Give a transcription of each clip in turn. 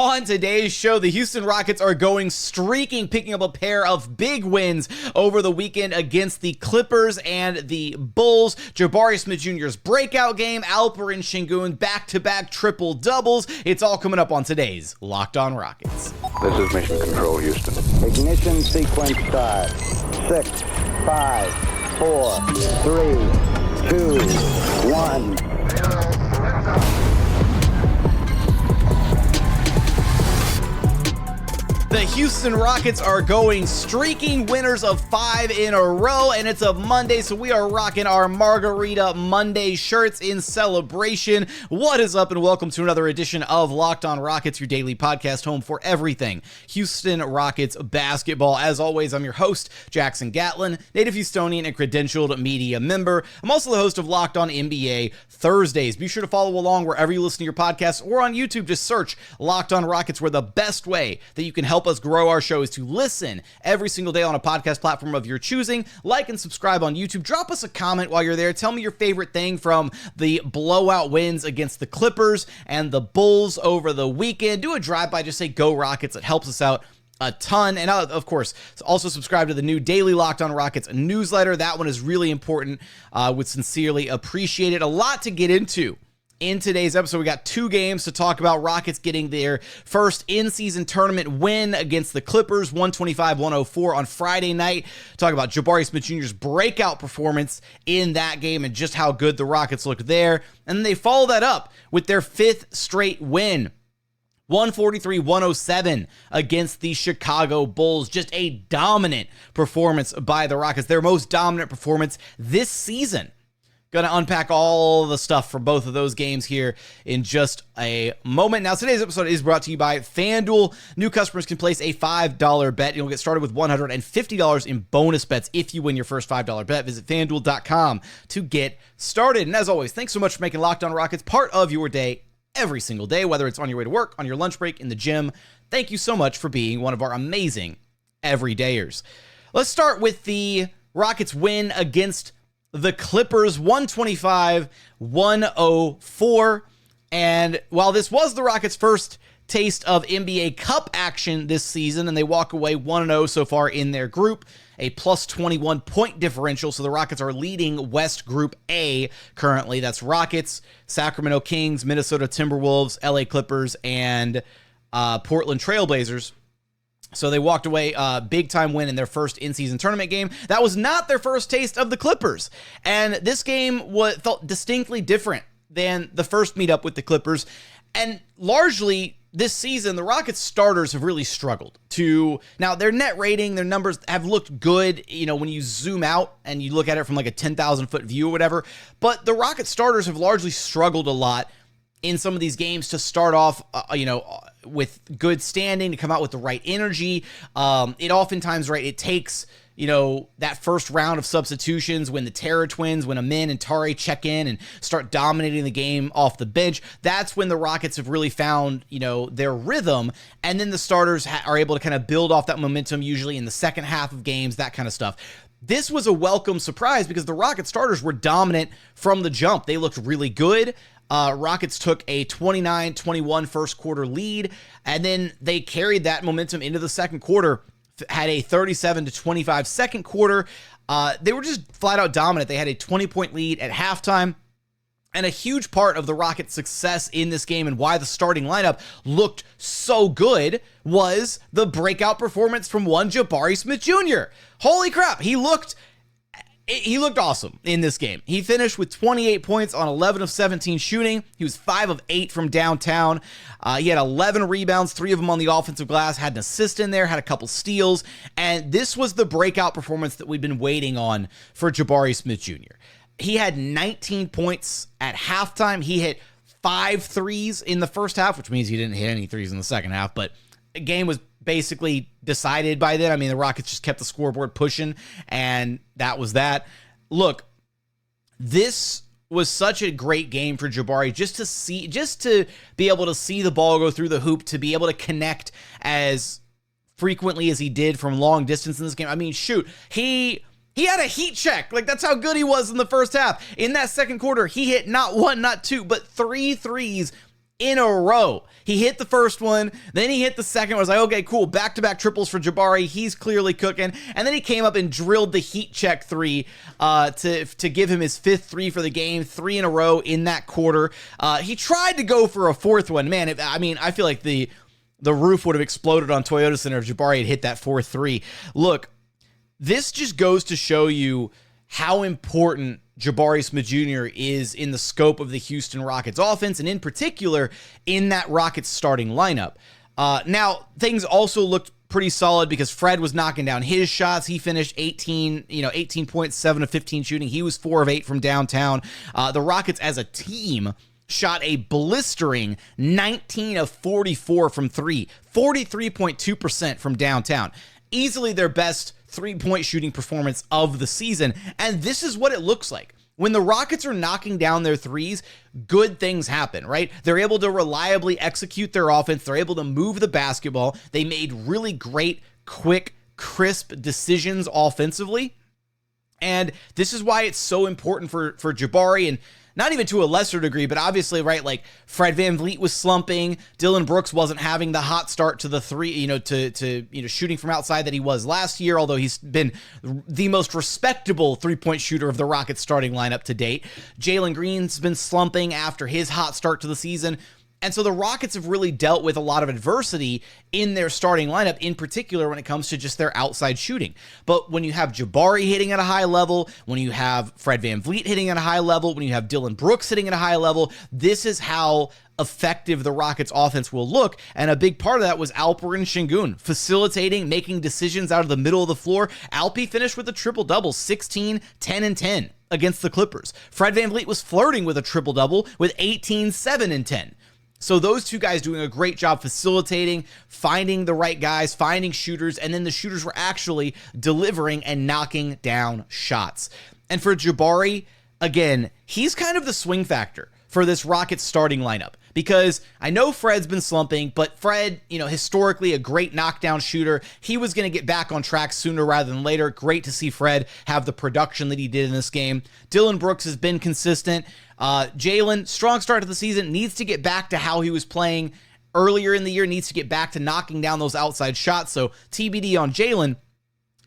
On today's show, the Houston Rockets are going streaking, picking up a pair of big wins over the weekend against the Clippers and the Bulls. Jabari Smith Jr.'s breakout game, Alperen Sengun back-to-back triple doubles. It's all coming up on today's Locked On Rockets. This is Mission Control, Houston. Ignition sequence start. 6, 5, 4, 3, 2, 1. The Houston Rockets are going streaking, winners of 5 in a row, and it's a Monday, so we are rocking our Margarita Monday shirts in celebration. What is up, and welcome to another edition of Locked On Rockets, your daily podcast home for everything Houston Rockets basketball. As always, I'm your host, Jackson Gatlin, native Houstonian and credentialed media member. I'm also the host of Locked On NBA Thursdays. Be sure to follow along wherever you listen to your podcasts or on YouTube. Just search Locked On Rockets, where the best way that you can help us grow our show is to listen every single day on a podcast platform of your choosing. Like and subscribe on YouTube. Drop us a comment while you're there. Tell me your favorite thing from the blowout wins against the Clippers and the Bulls over the weekend. Do a drive-by. Just say Go Rockets. It helps us out a ton. And of course, also subscribe to the new daily Locked On Rockets newsletter. That one is really important. Would sincerely appreciate it. A lot to get into in today's episode. We got 2 games to talk about. Rockets getting their first in-season tournament win against the Clippers, 125-104 on Friday night. Talk about Jabari Smith Jr.'s breakout performance in that game and just how good the Rockets look there. And then they follow that up with their 5th straight win, 143-107 against the Chicago Bulls. Just a dominant performance by the Rockets, their most dominant performance this season. Going to unpack all the stuff from both of those games here in just a moment. Now, today's episode is brought to you by FanDuel. New customers can place a $5 bet. You'll get started with $150 in bonus bets if you win your first $5 bet. Visit FanDuel.com to get started. And as always, thanks so much for making Locked On Rockets part of your day every single day, whether it's on your way to work, on your lunch break, in the gym. Thank you so much for being one of our amazing everydayers. Let's start with the Rockets win against the Clippers, 125-104. And while this was the Rockets' first taste of NBA Cup action this season, and they walk away 1-0 so far in their group, a plus 21 point differential. So the Rockets are leading West Group A currently. That's Rockets, Sacramento Kings, Minnesota Timberwolves, LA Clippers, and Portland Trailblazers. So they walked away big-time win in their first in-season tournament game. That was not their first taste of the Clippers. And this game felt distinctly different than the first meetup with the Clippers. And largely, this season, the Rockets starters have really struggled to... Now, their net rating, their numbers have looked good, you know, when you zoom out and you look at it from like a 10,000-foot view or whatever. But the Rockets starters have largely struggled a lot in some of these games to start off, with good standing, to come out with the right energy. It oftentimes, right, it takes, that first round of substitutions when the Terror Twins, when Amin and Tari check in and start dominating the game off the bench. That's when the Rockets have really found, their rhythm. And then the starters are able to kind of build off that momentum, usually in the second half of games, that kind of stuff. This was a welcome surprise because the Rocket starters were dominant from the jump. They looked really good. Rockets took a 29-21 first quarter lead, and then they carried that momentum into the second quarter, had a 37-25 second quarter. They were just flat out dominant. They had a 20-point lead at halftime. And a huge part of the Rockets' success in this game and why the starting lineup looked so good was the breakout performance from one Jabari Smith Jr. Holy crap, he looked awesome in this game. He finished with 28 points on 11 of 17 shooting. He was 5 of 8 from downtown. He had 11 rebounds, 3 of them on the offensive glass, had an assist in there, had a couple steals, and this was the breakout performance that we've been waiting on for Jabari Smith Jr. He had 19 points at halftime. He hit 5 threes in the first half, which means he didn't hit any threes in the second half, but the game was basically decided by then. I mean, the Rockets just kept the scoreboard pushing, and that was that. Look, this was such a great game for Jabari just to be able to see the ball go through the hoop, to be able to connect as frequently as he did from long distance in this game. I mean, shoot, he had a heat check. Like, that's how good he was in the first half. In that second quarter, he hit not 1, not 2, but 3 threes in a row. He hit the first one, then he hit the second one. I was like, okay, cool, back-to-back triples for Jabari. He's clearly cooking. And then he came up and drilled the heat check three to give him his 5th three for the game, 3 in a row in that quarter. He tried to go for a 4th one. Man, I feel like the roof would have exploded on Toyota Center if Jabari had hit that 4th three. Look, this just goes to show you how important Jabari Smith Jr. is in the scope of the Houston Rockets offense, and in particular, in that Rockets starting lineup. Now, things also looked pretty solid because Fred was knocking down his shots. He finished 18.7 of 15 shooting. He was 4 of 8 from downtown. The Rockets as a team shot a blistering 19 of 44 from 3, 43.2% from downtown. Easily their best three-point shooting performance of the season, and this is what it looks like. When the Rockets are knocking down their threes, good things happen, right? They're able to reliably execute their offense. They're able to move the basketball. They made really great, quick, crisp decisions offensively, and this is why it's so important for Jabari, and not even to a lesser degree, but obviously, right, like Fred VanVleet was slumping. Dillon Brooks wasn't having the hot start to the three, to shooting from outside that he was last year, although he's been the most respectable three-point shooter of the Rockets starting lineup to date. Jalen Green's been slumping after his hot start to the season. And so the Rockets have really dealt with a lot of adversity in their starting lineup, in particular when it comes to just their outside shooting. But when you have Jabari hitting at a high level, when you have Fred VanVleet hitting at a high level, when you have Dillon Brooks hitting at a high level, this is how effective the Rockets offense will look. And a big part of that was Alperen Sengun facilitating, making decisions out of the middle of the floor. Alpi finished with a triple-double, 16, 10, and 10 against the Clippers. Fred VanVleet was flirting with a triple-double with 18, 7, and 10. So those two guys doing a great job facilitating, finding the right guys, finding shooters, and then the shooters were actually delivering and knocking down shots. And for Jabari, again, he's kind of the swing factor for this Rockets starting lineup, because I know Fred's been slumping, but Fred, historically a great knockdown shooter. He was going to get back on track sooner rather than later. Great to see Fred have the production that he did in this game. Dillon Brooks has been consistent. Jalen, strong start to the season, needs to get back to how he was playing earlier in the year, needs to get back to knocking down those outside shots. So TBD on Jalen.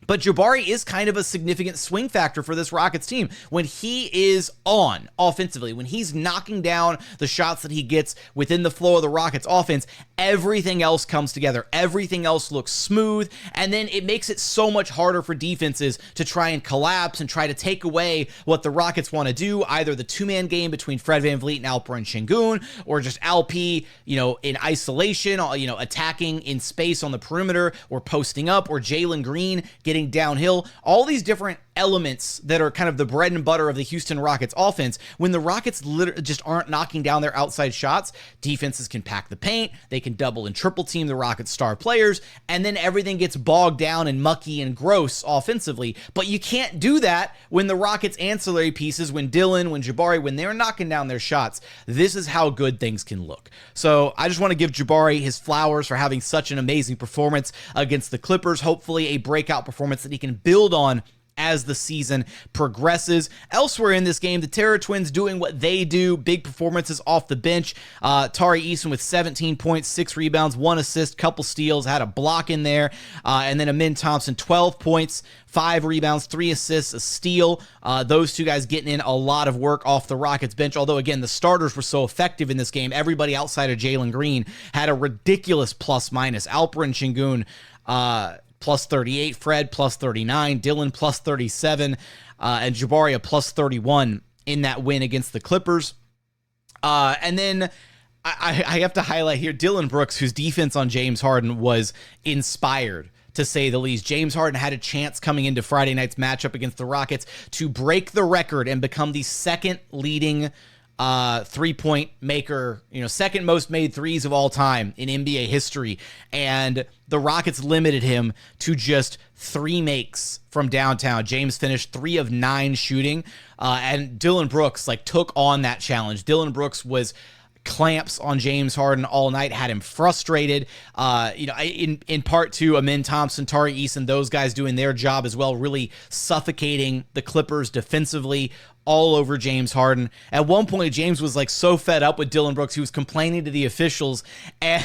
But Jabari is kind of a significant swing factor for this Rockets team. When he is on offensively, when he's knocking down the shots that he gets within the flow of the Rockets offense, everything else comes together. Everything else looks smooth, and then it makes it so much harder for defenses to try and collapse and try to take away what the Rockets want to do, either the two-man game between Fred VanVleet and Alperen Sengun, or just Alp, in isolation, attacking in space on the perimeter, or posting up, or Jalen Green getting downhill. All these different elements that are kind of the bread and butter of the Houston Rockets offense. When the Rockets just aren't knocking down their outside shots, defenses can pack the paint, they can double and triple team the Rockets star players, and then everything gets bogged down and mucky and gross offensively. But you can't do that when the Rockets ancillary pieces, when Dillon, when Jabari, when they're knocking down their shots. This is how good things can look. So I just want to give Jabari his flowers for having such an amazing performance against the Clippers. Hopefully a breakout performance that he can build on as the season progresses. Elsewhere in this game, the Terror Twins doing what they do, big performances off the bench. Tari Eason with 17 points, 6 rebounds, 1 assist, couple steals, had a block in there. And then Amin Thompson, 12 points, 5 rebounds, 3 assists, a steal. Those two guys getting in a lot of work off the Rockets bench. Although, again, the starters were so effective in this game. Everybody outside of Jalen Green had a ridiculous plus-minus. Alperen Sengun, plus 38, Fred plus 39, Dillon plus 37, and Jabari a plus 31 in that win against the Clippers. And then I have to highlight here Dillon Brooks, whose defense on James Harden was inspired, to say the least. James Harden had a chance coming into Friday night's matchup against the Rockets to break the record and become the second leading three-point maker, second most made threes of all time in NBA history. And the Rockets limited him to just 3 makes from downtown. James finished 3 of 9 shooting. And Dillon Brooks took on that challenge. Dillon Brooks was clamps on James Harden all night, had him frustrated. In part to Amin Thompson, Tari, Eason, those guys doing their job as well, really suffocating the Clippers defensively all over James Harden. At one point, James was like so fed up with Dillon Brooks, he was complaining to the officials, and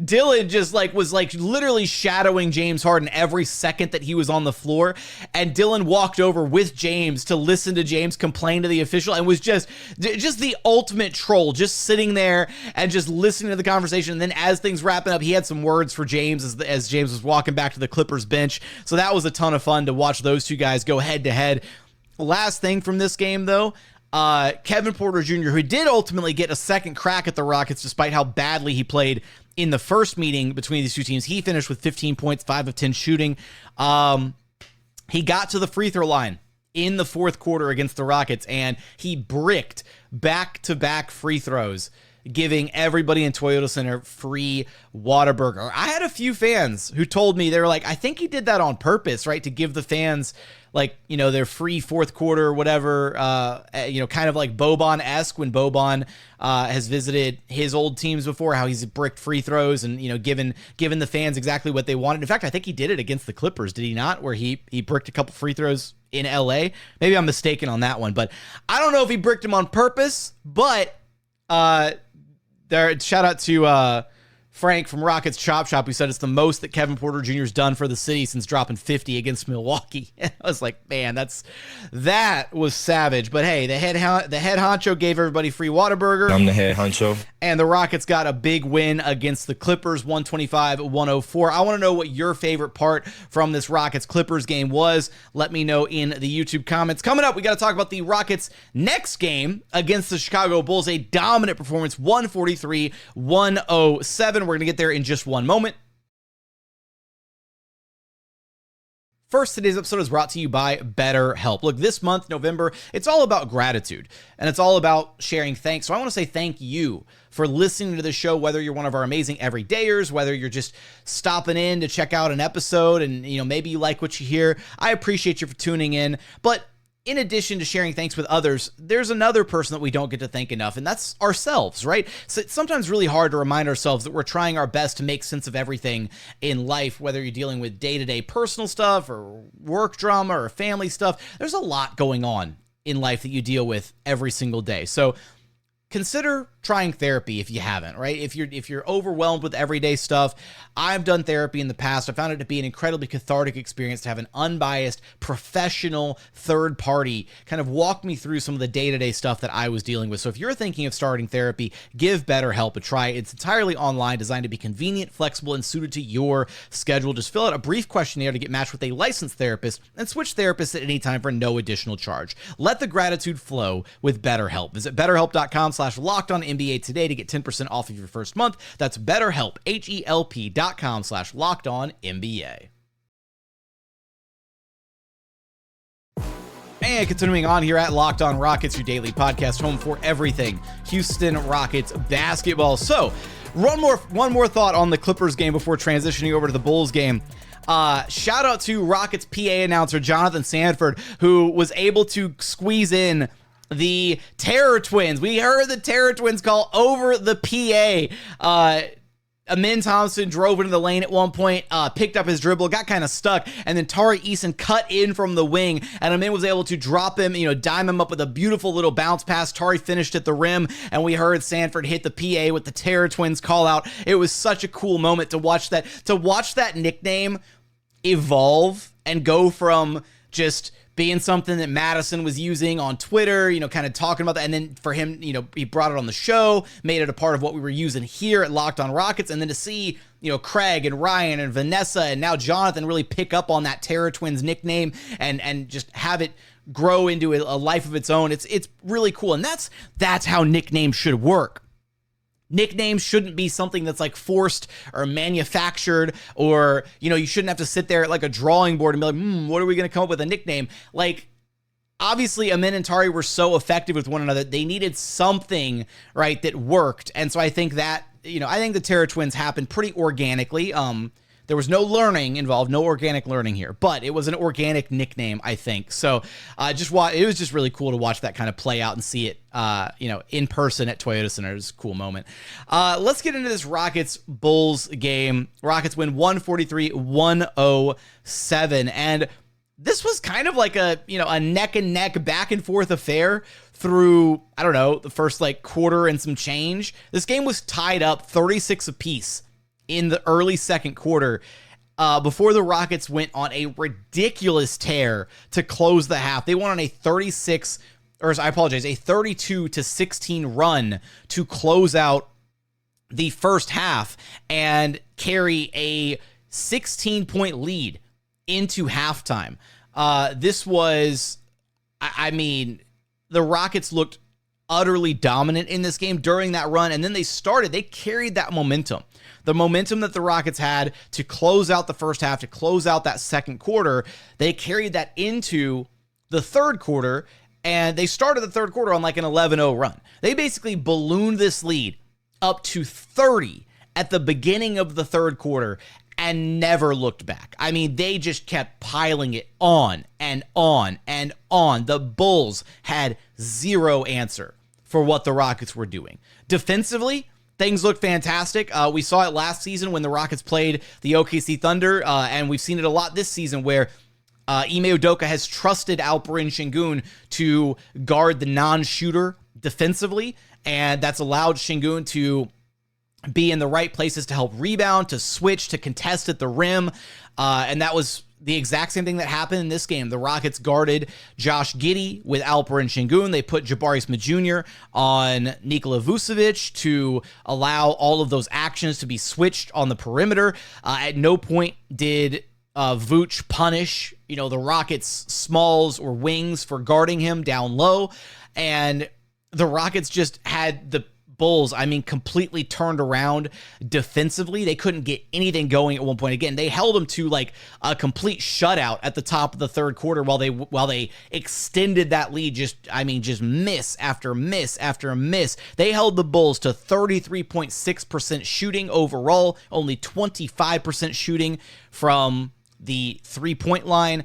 Dillon just was literally shadowing James Harden every second that he was on the floor, and Dillon walked over with James to listen to James complain to the official, and was just the ultimate troll, just sitting there and just listening to the conversation. And then as things wrapping up, he had some words for James as James was walking back to the Clippers bench. So that was a ton of fun to watch those two guys go head to head. Last thing from this game, though, Kevin Porter Jr., who did ultimately get a second crack at the Rockets despite how badly he played in the first meeting between these two teams. He finished with 15 points, 5 of 10 shooting. He got to the free throw line in the fourth quarter against the Rockets, and he bricked back-to-back free throws, giving everybody in Toyota Center free Whataburger. I had a few fans who told me, they were like, I think he did that on purpose, right? To give the fans their free fourth quarter or whatever, kind of like Boban-esque when Boban has visited his old teams before, how he's bricked free throws and, given the fans exactly what they wanted. In fact, I think he did it against the Clippers, did he not? Where he bricked a couple free throws in LA. Maybe I'm mistaken on that one, but I don't know if he bricked them on purpose, but shout out to Frank from Rockets Chop Shop, who said it's the most that Kevin Porter Jr. has done for the city since dropping 50 against Milwaukee. I was like, man, that was savage. But hey, the head honcho gave everybody free Whataburger. I'm the head honcho. And the Rockets got a big win against the Clippers, 125-104. I want to know what your favorite part from this Rockets-Clippers game was. Let me know in the YouTube comments. Coming up, we got to talk about the Rockets' next game against the Chicago Bulls. A dominant performance, 143-107. We're going to get there in just one moment. First, today's episode is brought to you by BetterHelp. Look, this month, November, it's all about gratitude, and it's all about sharing thanks. So I want to say thank you for listening to the show, whether you're one of our amazing everydayers, whether you're just stopping in to check out an episode and, maybe you like what you hear. I appreciate you for tuning in. But in addition to sharing thanks with others, there's another person that we don't get to thank enough, and that's ourselves, right? So it's sometimes really hard to remind ourselves that we're trying our best to make sense of everything in life, whether you're dealing with day-to-day personal stuff or work drama or family stuff. There's a lot going on in life that you deal with every single day. So consider trying therapy if you haven't, right? If you're overwhelmed with everyday stuff, I've done therapy in the past. I found it to be an incredibly cathartic experience to have an unbiased, professional third party kind of walk me through some of the day-to-day stuff that I was dealing with. So if you're thinking of starting therapy, give BetterHelp a try. It's entirely online, designed to be convenient, flexible, and suited to your schedule. Just fill out a brief questionnaire to get matched with a licensed therapist and switch therapists at any time for no additional charge. Let the gratitude flow with BetterHelp. Visit BetterHelp.com/LockedOnNBA today to get 10% off of your first month. That's BetterHelp, HELP.com/LockedOnNBA. And continuing on here at Locked On Rockets, your daily podcast, home for everything Houston Rockets basketball. So, one more thought on the Clippers game before transitioning over to the Bulls game. Shout out to Rockets PA announcer Jonathan Sanford, who was able to squeeze in the Terror Twins. We heard the Terror Twins call over the PA. Amin Thompson drove into the lane at one point, picked up his dribble, got kind of stuck, and then Tari Eason cut in from the wing, and Amin was able to drop him, dime him up with a beautiful little bounce pass. Tari finished at the rim, and we heard Sanford hit the PA with the Terror Twins call out. It was such a cool moment to watch that nickname evolve and go from just being something that Madison was using on Twitter, kind of talking about that. And then for him, he brought it on the show, made it a part of what we were using here at Locked On Rockets. And then to see, Craig and Ryan and Vanessa and now Jonathan really pick up on that Terror Twins nickname and just have it grow into a life of its own. It's really cool. And that's how nicknames should work. Nicknames shouldn't be something that's like forced or manufactured, or, you shouldn't have to sit there at like a drawing board and be like, what are we going to come up with a nickname? Like, obviously, Amin and Tari were so effective with one another. They needed something, right, that worked. And so I think that, I think the Terror Twins happened pretty organically. There was no learning involved, no organic learning here, but it was an organic nickname, I think. So it was just really cool to watch that kind of play out and see it, in person at Toyota Center. It was a cool moment. Let's get into this Rockets-Bulls game. Rockets win 143-107, and this was kind of like a neck and neck, back and forth affair through, I don't know, the first quarter and some change. This game was tied up 36 apiece in the early second quarter before the Rockets went on a ridiculous tear to close the half. They went on a 32-16 run to close out the first half and carry a 16-point lead into halftime. This was, the Rockets looked utterly dominant in this game during that run, and then they carried that momentum. The momentum that the Rockets had to close out the first half, to close out that second quarter, they carried that into the third quarter, and they started the third quarter on an 11-0 run. They basically ballooned this lead up to 30 at the beginning of the third quarter and never looked back. They just kept piling it on and on and on. The Bulls had zero answer for what the Rockets were doing. Defensively, things look fantastic. We saw it last season when the Rockets played the OKC Thunder, and we've seen it a lot this season where Ime Udoka has trusted Alperen Sengun to guard the non-shooter defensively, and that's allowed Sengun to be in the right places to help rebound, to switch, to contest at the rim, and that was the exact same thing that happened in this game. The Rockets guarded Josh Giddey with Alperen Sengun. They put Jabari Smith Jr. on Nikola Vucevic to allow all of those actions to be switched on the perimeter. At no point did Vooch punish, the Rockets' smalls or wings for guarding him down low. And the Rockets just had the Bulls, completely turned around defensively. They couldn't get anything going at one point. Again, they held them to a complete shutout at the top of the third quarter while they extended that lead. Just miss after miss after miss. They held the Bulls to 33.6% shooting overall, only 25% shooting from the three-point line.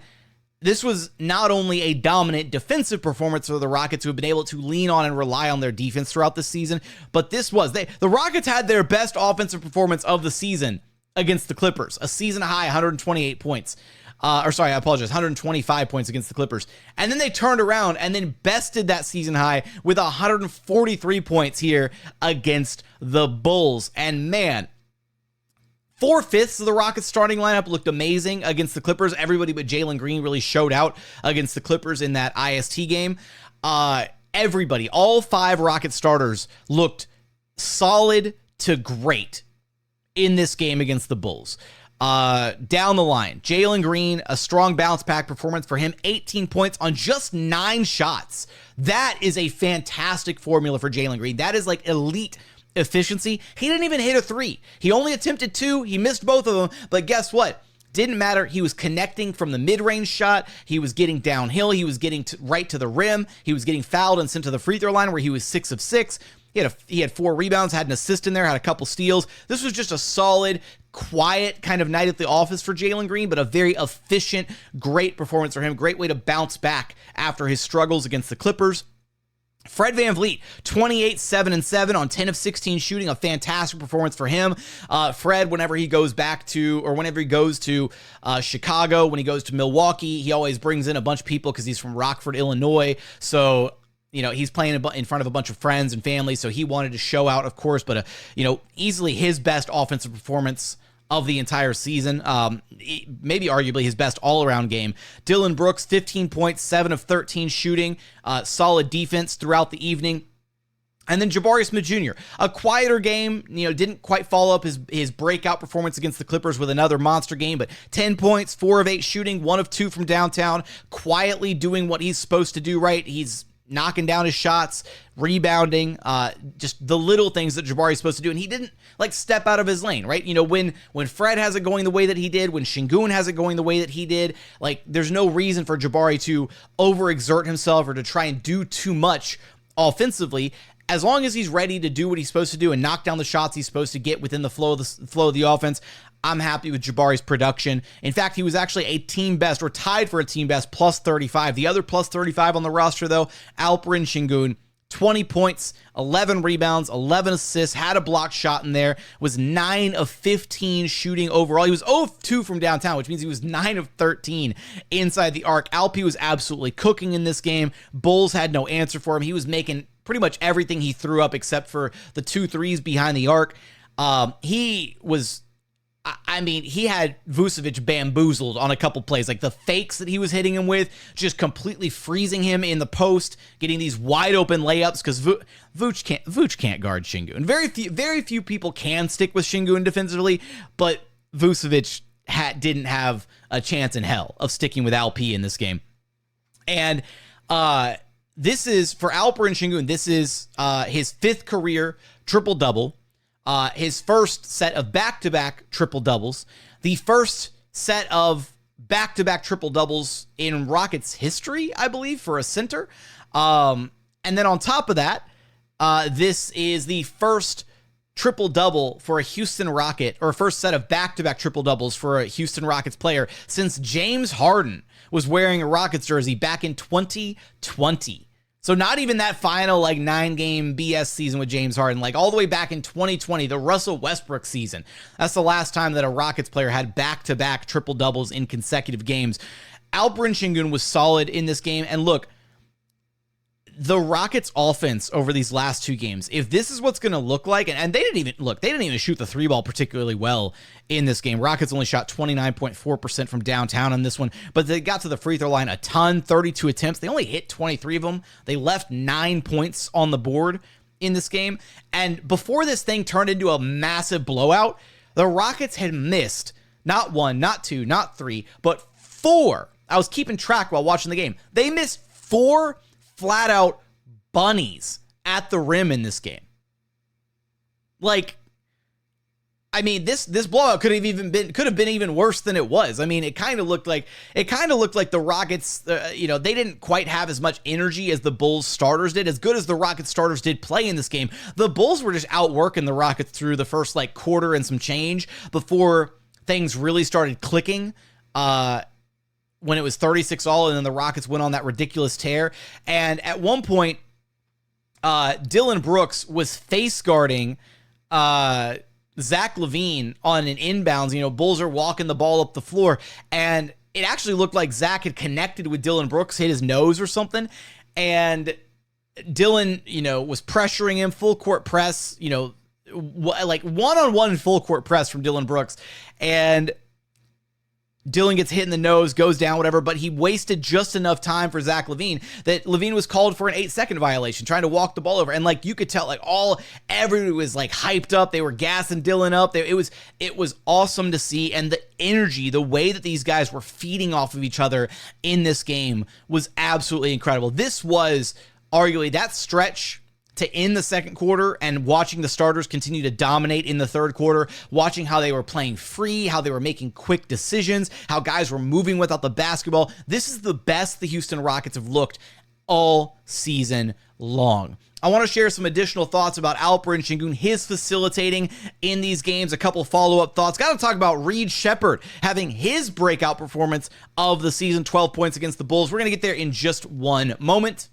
This was not only a dominant defensive performance for the Rockets, who have been able to lean on and rely on their defense throughout the season, but the Rockets had their best offensive performance of the season against the Clippers, a season high 128 points. 125 points against the Clippers. And then they turned around and then bested that season high with 143 points here against the Bulls. And man, 4/5 of the Rockets starting lineup looked amazing against the Clippers. Everybody but Jalen Green really showed out against the Clippers in that IST game. Everybody, all 5 Rocket starters looked solid to great in this game against the Bulls. Down the line, Jalen Green, a strong bounce back performance for him, 18 points on just 9 shots. That is a fantastic formula for Jalen Green. That is elite efficiency. He didn't even hit a 3. He only attempted 2. He missed both of them, but guess what? Didn't matter. He was connecting from the mid-range shot. He was getting downhill. He was getting right to the rim. He was getting fouled and sent to the free throw line where he was 6 of 6. He had 4 rebounds, had an assist in there, had a couple steals. This was just a solid, quiet kind of night at the office for Jalen Green, but a very efficient, great performance for him. Great way to bounce back after his struggles against the Clippers. Fred VanVleet, 28, 7 and 7 on 10 of 16 shooting, a fantastic performance for him. Fred, whenever he goes to Chicago, when he goes to Milwaukee, he always brings in a bunch of people because he's from Rockford, Illinois. So, he's playing in front of a bunch of friends and family. So he wanted to show out, of course, but, easily his best offensive performance of the entire season, maybe arguably his best all-around game. Dillon Brooks, 15 points, 7 of 13 shooting, solid defense throughout the evening. And then Jabari Smith Jr., a quieter game, didn't quite follow up his breakout performance against the Clippers with another monster game, but 10 points, 4 of 8 shooting, 1 of 2 from downtown, quietly doing what he's supposed to do right. He's knocking down his shots, rebounding, just the little things that Jabari is supposed to do. And he didn't step out of his lane, right? When Fred has it going the way that he did, when Sengun has it going the way that he did, there's no reason for Jabari to overexert himself or to try and do too much offensively. as long as he's ready to do what he's supposed to do and knock down the shots he's supposed to get within the flow of the offense, I'm happy with Jabari's production. In fact, he was actually a team best, or tied for a team best, plus 35. The other plus 35 on the roster, though, Alperen Sengun, 20 points, 11 rebounds, 11 assists, had a blocked shot in there, was 9 of 15 shooting overall. He was 0 of 2 from downtown, which means he was 9 of 13 inside the arc. Alp was absolutely cooking in this game. Bulls had no answer for him. He was making pretty much everything he threw up except for the 2 threes behind the arc. He had Vucevic bamboozled on a couple plays, like the fakes that he was hitting him with, just completely freezing him in the post, getting these wide open layups, because Vuce can't guard Sengun. Very few people can stick with Sengun defensively, but Vucevic didn't have a chance in hell of sticking with Alp in this game. And this is, for Alperen Sengun, this is his 5th career triple-double. His first set of back-to-back triple-doubles, the first set of back-to-back triple-doubles in Rockets history, I believe, for a center. And then on top of that, this is the first triple-double for a Houston Rocket, or first set of back-to-back triple-doubles for a Houston Rockets player since James Harden was wearing a Rockets jersey back in 2020. So not even that final 9-game BS season with James Harden, all the way back in 2020, the Russell Westbrook season. That's the last time that a Rockets player had back-to-back triple-doubles in consecutive games. Alperen Sengun was solid in this game. And look, the Rockets offense over these last 2 games, if this is what's going to look like, and they didn't even shoot the 3-ball particularly well in this game. Rockets only shot 29.4% from downtown on this one, but they got to the free throw line a ton, 32 attempts. They only hit 23 of them. They left 9 points on the board in this game. And before this thing turned into a massive blowout, the Rockets had missed not 1, not 2, not 3, but 4. I was keeping track while watching the game. They missed 4 flat out bunnies at the rim in this game. This blowout could have been even worse than it was. It kind of looked like the Rockets, they didn't quite have as much energy as the Bulls starters did. As good as the Rockets starters did play in this game, the Bulls were just outworking the Rockets through the first quarter and some change before things really started clicking. When it was 36-all, and then the Rockets went on that ridiculous tear. And at one point, Dillon Brooks was face guarding Zach LaVine on an inbounds. Bulls are walking the ball up the floor, and it actually looked like Zach had connected with Dillon Brooks, hit his nose or something, and Dillon, was pressuring him, full court press, one-on-one full court press from Dillon Brooks, and Dillon gets hit in the nose, goes down, whatever, but he wasted just enough time for Zach LaVine that LaVine was called for an 8-second violation, trying to walk the ball over. And you could tell, everybody was hyped up. They were gassing Dillon up. It was awesome to see. And the energy, the way that these guys were feeding off of each other in this game was absolutely incredible. This was arguably that stretch to end the second quarter, and watching the starters continue to dominate in the third quarter, watching how they were playing free, how they were making quick decisions, how guys were moving without the basketball. This is the best the Houston Rockets have looked all season long. I want to share some additional thoughts about Alperen Sengun, his facilitating in these games, a couple follow-up thoughts. Got to talk about Reed Sheppard having his breakout performance of the season, 12 points against the Bulls. We're going to get there in just one moment.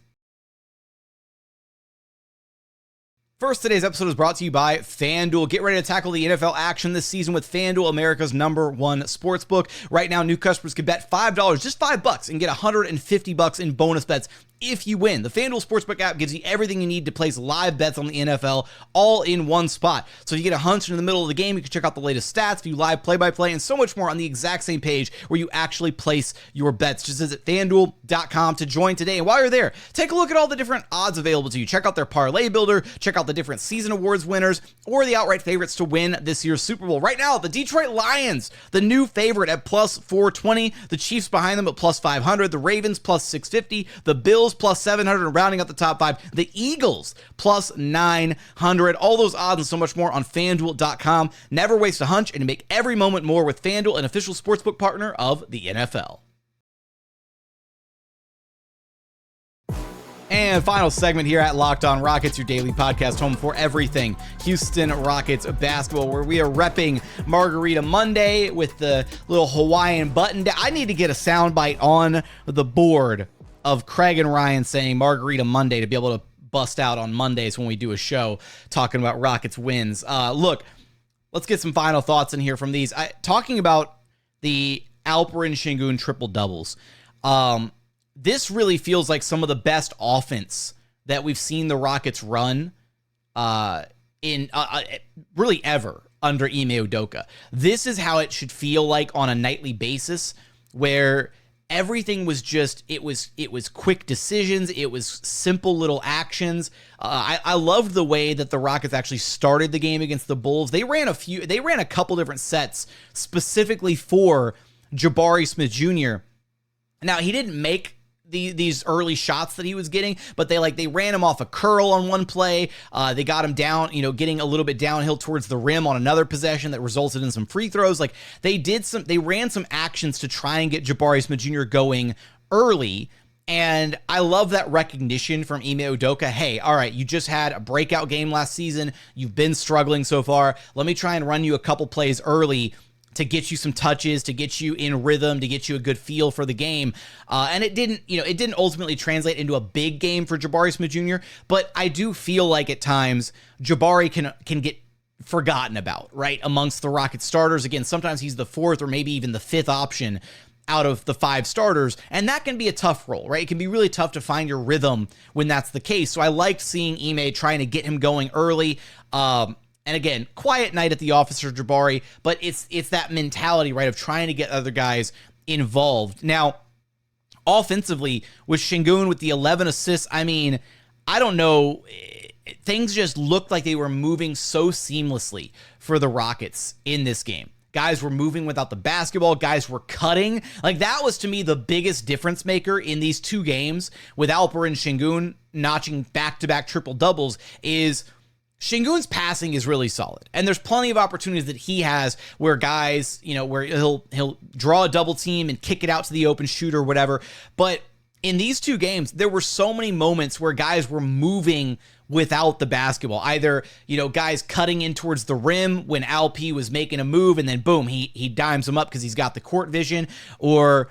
First, today's episode is brought to you by FanDuel. Get ready to tackle the NFL action this season with FanDuel, America's #1 sportsbook. Right now, new customers can bet $5, just $5, and get $150 in bonus bets if you win. The FanDuel Sportsbook app gives you everything you need to place live bets on the NFL all in one spot. So if you get a hunch in the middle of the game, you can check out the latest stats, view live play-by-play, and so much more on the exact same page where you actually place your bets. Just visit FanDuel.com to join today. And while you're there, take a look at all the different odds available to you. Check out their parlay builder, check out the different season awards winners, or the outright favorites to win this year's Super Bowl. Right now, the Detroit Lions, the new favorite at plus 420, the Chiefs behind them at plus 500, the Ravens plus 650, the Bills plus 700, and rounding out the top 5, the Eagles plus 900. All those odds and so much more on FanDuel.com. Never waste a hunch and make every moment more with FanDuel, an official sportsbook partner of the NFL. And final segment here at Locked On Rockets, your daily podcast home for everything Houston Rockets basketball, where we are repping Margarita Monday with the little Hawaiian button down. I need to get a soundbite on the board of Craig and Ryan saying Margarita Monday to be able to bust out on Mondays when we do a show talking about Rockets wins. Look, let's get some final thoughts in here from these. Talking about the Alperen Sengun triple doubles. This really feels like some of the best offense that we've seen the Rockets run in really ever under Ime Udoka. This is how it should feel like on a nightly basis, where everything was just, it was quick decisions. It was simple little actions. I loved the way that the Rockets actually started the game against the Bulls. They ran a couple different sets specifically for Jabari Smith Jr. Now, he didn't make these early shots that he was getting, but they ran him off a curl on one play. They got him down, getting a little bit downhill towards the rim on another possession that resulted in some free throws. They ran some actions to try and get Jabari Smith Jr. going early. And I love that recognition from Ime Udoka. Hey, all right, you just had a breakout game last season. You've been struggling so far. Let me try and run you a couple plays early to get you some touches, to get you in rhythm, to get you a good feel for the game. And it didn't ultimately translate into a big game for Jabari Smith Jr., but I do feel like at times Jabari can get forgotten about, right, amongst the Rockets starters. Again, sometimes he's the fourth or maybe even the fifth option out of the five starters, and that can be a tough role, right? It can be really tough to find your rhythm when that's the case. So I liked seeing Ime trying to get him going early. And again, quiet night at the office for Jabari, but it's that mentality, right, of trying to get other guys involved. Now, offensively, with Sengun with the 11 assists, I mean, I don't know, things just looked like they were moving so seamlessly for the Rockets in this game. Guys were moving without the basketball. Guys were cutting. That was, to me, the biggest difference maker in these two games with Alperen Sengun notching back-to-back triple-doubles is Sengun's passing is really solid, and there's plenty of opportunities that he has where guys, where he'll draw a double team and kick it out to the open shooter or whatever. But in these two games, there were so many moments where guys were moving without the basketball. Either, guys cutting in towards the rim when Alp was making a move, and then boom, he dimes him up because he's got the court vision, or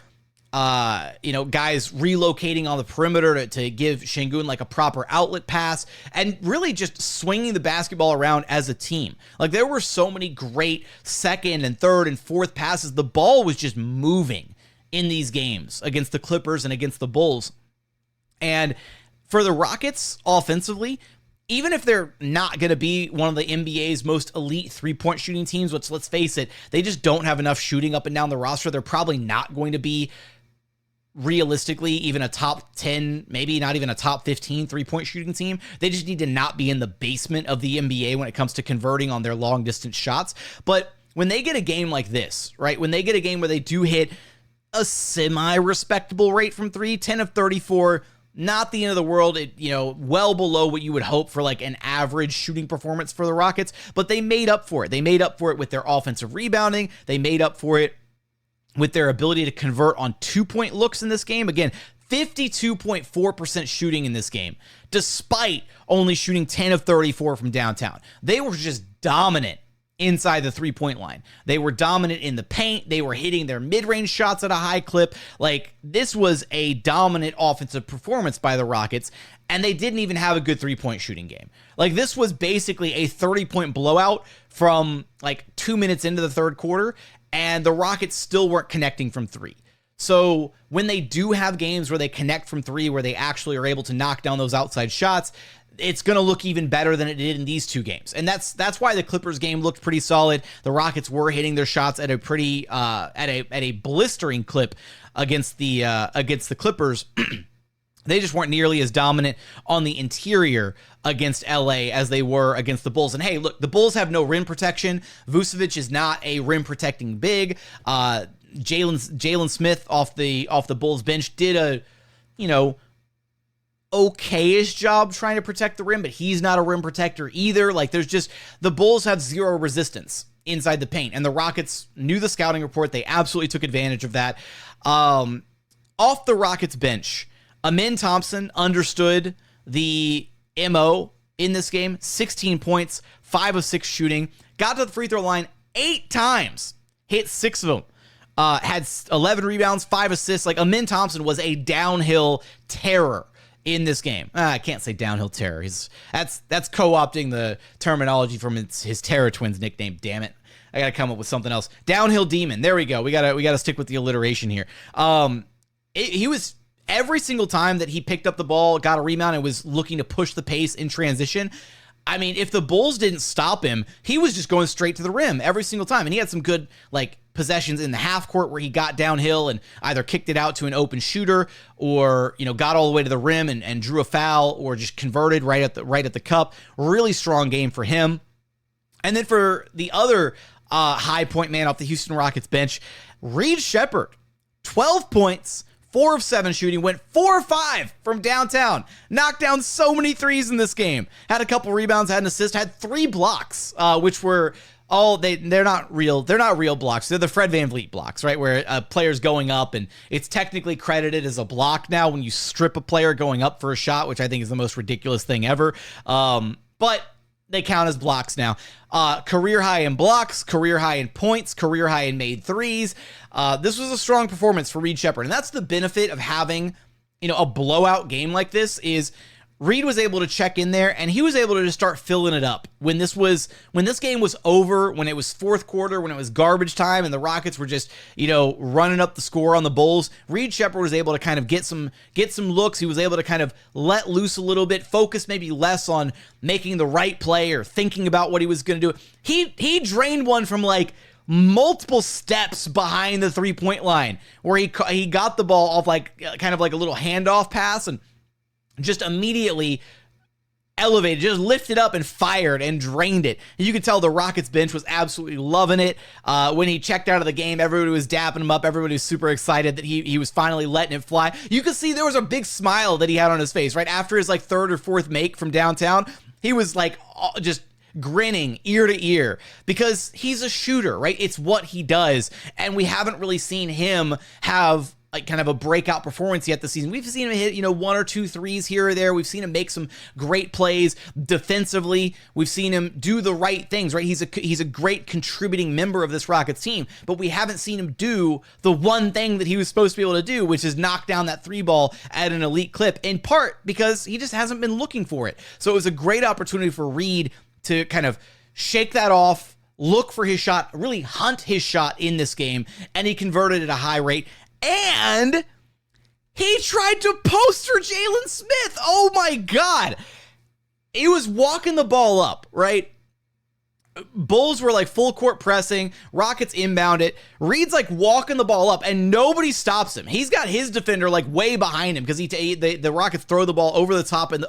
guys relocating on the perimeter to give Sengun a proper outlet pass, and really just swinging the basketball around as a team. There were so many great second and third and fourth passes. The ball was just moving in these games against the Clippers and against the Bulls. And for the Rockets offensively, even if they're not going to be one of the NBA's most elite three-point shooting teams, which, let's face it, they just don't have enough shooting up and down the roster. They're probably not going to be realistically even a top 10, maybe not even a top 15 three-point shooting team. They just need to not be in the basement of the NBA when it comes to converting on their long-distance shots. But when they get a game like this, right, when they get a game where they do hit a semi-respectable rate from three, 10 of 34, not the end of the world, well below what you would hope for an average shooting performance for the Rockets, but they made up for it. They made up for it with their offensive rebounding. They made up for it with their ability to convert on two-point looks in this game. Again, 52.4% shooting in this game, despite only shooting 10 of 34 from downtown. They were just dominant inside the three-point line. They were dominant in the paint. They were hitting their mid-range shots at a high clip. This was a dominant offensive performance by the Rockets, and they didn't even have a good three-point shooting game. This was basically a 30-point blowout from 2 minutes into the third quarter, and the Rockets still weren't connecting from three. So when they do have games where they connect from three, where they actually are able to knock down those outside shots, it's going to look even better than it did in these two games. And that's why the Clippers game looked pretty solid. The Rockets were hitting their shots at a pretty at a blistering clip against the Clippers. They just weren't nearly as dominant on the interior against LA as they were against the Bulls. And hey, look, the Bulls have no rim protection. Vucevic is not a rim protecting big. Jalen Smith off the Bulls bench did a, okay-ish job trying to protect the rim, but he's not a rim protector either. There's just, the Bulls have zero resistance inside the paint, and the Rockets knew the scouting report. They absolutely took advantage of that. Off the Rockets bench, Amin Thompson understood the MO in this game. 16 points, 5 of 6 shooting. Got to the free throw line 8 times. Hit 6 of them. Had 11 rebounds, 5 assists. Like, Amin Thompson was a downhill terror in this game. I can't say downhill terror. That's co-opting the terminology from his Terror Twins nickname. Damn it. I got to come up with something else. Downhill demon. There we go. We got to stick with the alliteration here. He was, every single time that he picked up the ball, got a rebound, and was looking to push the pace in transition, I mean, if the Bulls didn't stop him, he was just going straight to the rim every single time. And he had some good, like, possessions in the half court where he got downhill and either kicked it out to an open shooter, or, you know, got all the way to the rim and drew a foul, or just converted right at the cup. Really strong game for him. And then for the other high point man off the Houston Rockets bench, Reed Sheppard, 12 points, 4 of 7 shooting, went 4 of 5 from downtown, knocked down so many threes in this game, had a couple rebounds, had an assist, had 3 blocks, which were all, they're not real blocks. They're the Fred VanVleet blocks, right? Where a player's going up and it's technically credited as a block now when you strip a player going up for a shot, which I think is the most ridiculous thing ever. But they count as blocks now. Career high in blocks, career high in points, career high in made threes. This was a strong performance for Reed Sheppard. And that's the benefit of having, you know, a blowout game like this, is Reed was able to check in there and he was able to just start filling it up. When this game was over, when it was fourth quarter, when it was garbage time and the Rockets were just, you know, running up the score on the Bulls, Reed Sheppard was able to kind of get some looks. He was able to kind of let loose a little bit, focus maybe less on making the right play or thinking about what he was going to do. He drained one from like multiple steps behind the 3-point line where he got the ball off like kind of like a little handoff pass and just immediately elevated, just lifted up and fired and drained it. And you could tell the Rockets bench was absolutely loving it. When he checked out of the game, everybody was dapping him up. Everybody was super excited that he was finally letting it fly. You could see there was a big smile that he had on his face right after his like 3rd or 4th make from downtown. He was like just grinning ear to ear because he's a shooter, right? It's what he does. And we haven't really seen him have like kind of a breakout performance yet this season. We've seen him hit, you know, 1 or 2 threes here or there. We've seen him make some great plays defensively. We've seen him do the right things, right? He's a great contributing member of this Rockets team, but we haven't seen him do the one thing that he was supposed to be able to do, which is knock down that 3 ball at an elite clip, in part because he just hasn't been looking for it. So it was a great opportunity for Reed to kind of shake that off, look for his shot, really hunt his shot in this game, and he converted at a high rate. And he tried to poster Jalen Smith. Oh my God. He was walking the ball up, right? Bulls were like full court pressing. Rockets inbound it. Reed's like walking the ball up and nobody stops him. He's got his defender like way behind him because the Rockets throw the ball over the top of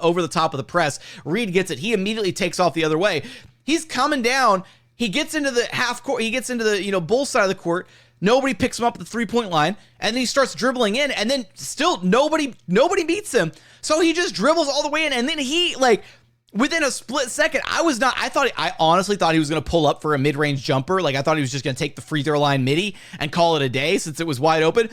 the press. Reed gets it. He immediately takes off the other way. He's coming down. He gets into the half court. He gets into the, you know, Bulls side of the court. Nobody picks him up at the 3-point line, and then he starts dribbling in, and then still nobody beats him. So he just dribbles all the way in, and then he, like, within a split second, I honestly thought he was going to pull up for a mid-range jumper. Like, I thought he was just going to take the free throw line midi and call it a day since it was wide open.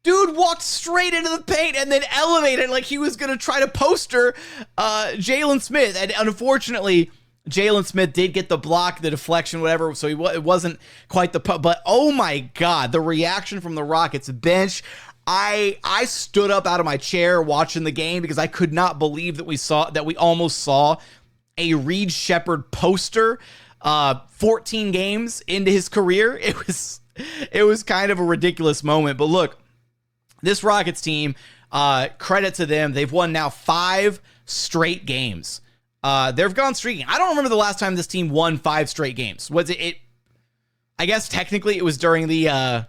Dude walked straight into the paint and then elevated like he was going to try to poster Jalen Smith, and unfortunately, Jalen Smith did get the block, the deflection, whatever, so it wasn't quite but oh my God, the reaction from the Rockets bench. I stood up out of my chair watching the game because I could not believe that we almost saw a Reed Sheppard poster 14 games into his career. It was kind of a ridiculous moment, but look, this Rockets team, credit to them, they've won now 5 straight games. They've gone streaking. I don't remember the last time this team won 5 straight games. Was it I guess technically it was during the,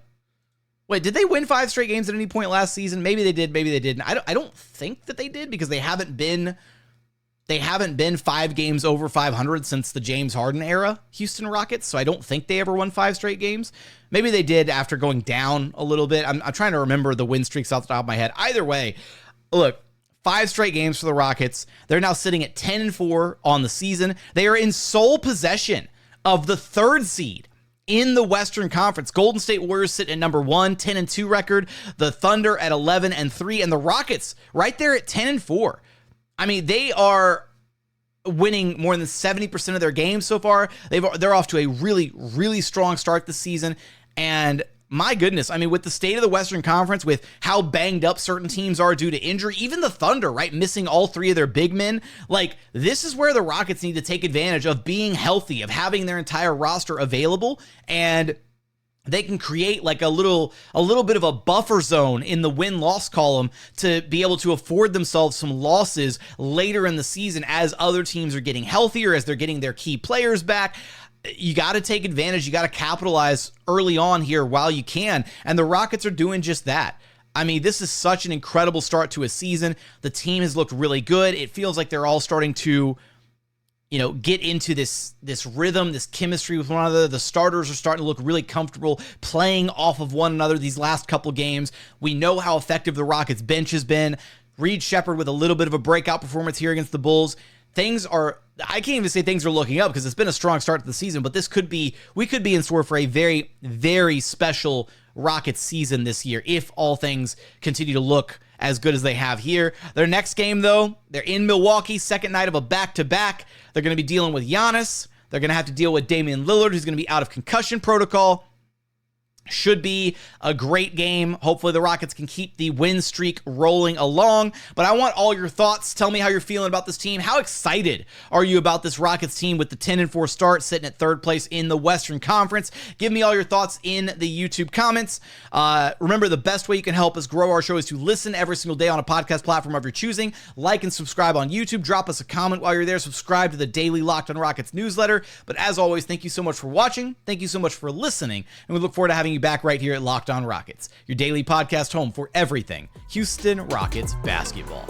wait, did they win 5 straight games at any point last season? Maybe they did, maybe they didn't. I don't think that they did because they haven't been 5 games over 500 since the James Harden era Houston Rockets. So I don't think they ever won 5 straight games. Maybe they did after going down a little bit. I'm trying to remember the win streaks off the top of my head. Either way, look, 5 straight games for the Rockets. They're now sitting at 10-4 on the season. They are in sole possession of the 3rd seed in the Western Conference. Golden State Warriors sit at number 1, 10-2 record. The Thunder at 11-3, and the Rockets right there at 10-4. I mean, they are winning more than 70% of their games so far. They're off to a really, really strong start this season. And my goodness, I mean, with the state of the Western Conference, with how banged up certain teams are due to injury, even the Thunder, right, missing all 3 of their big men, like, this is where the Rockets need to take advantage of being healthy, of having their entire roster available, and they can create like a little bit of a buffer zone in the win-loss column to be able to afford themselves some losses later in the season as other teams are getting healthier, as they're getting their key players back. You got to take advantage. You got to capitalize early on here while you can. And the Rockets are doing just that. I mean, this is such an incredible start to a season. The team has looked really good. It feels like they're all starting to, get into this rhythm, this chemistry with one another. The starters are starting to look really comfortable playing off of one another these last couple games. We know how effective the Rockets bench has been. Reed Sheppard with a little bit of a breakout performance here against the Bulls. I can't even say things are looking up because it's been a strong start to the season, but we could be in store for a very, very special Rockets season this year if all things continue to look as good as they have here. Their next game, though, they're in Milwaukee, second night of a back-to-back. They're going to be dealing with Giannis. They're going to have to deal with Damian Lillard, who's going to be out of concussion protocol. Should be a great game. Hopefully the Rockets can keep the win streak rolling along. But I want all your thoughts. Tell me how you're feeling about this team. How excited are you about this Rockets team with the 10-4 start, sitting at third place in the Western Conference? Give me all your thoughts in the YouTube comments. Remember, the best way you can help us grow our show is to listen every single day on a podcast platform of your choosing. Like and subscribe on YouTube. Drop us a comment while you're there. Subscribe to the daily Locked on Rockets newsletter. But as always, thank you so much for watching. Thank you so much for listening. And we look forward to having you back right here at Locked on Rockets, your daily podcast home for everything Houston Rockets basketball.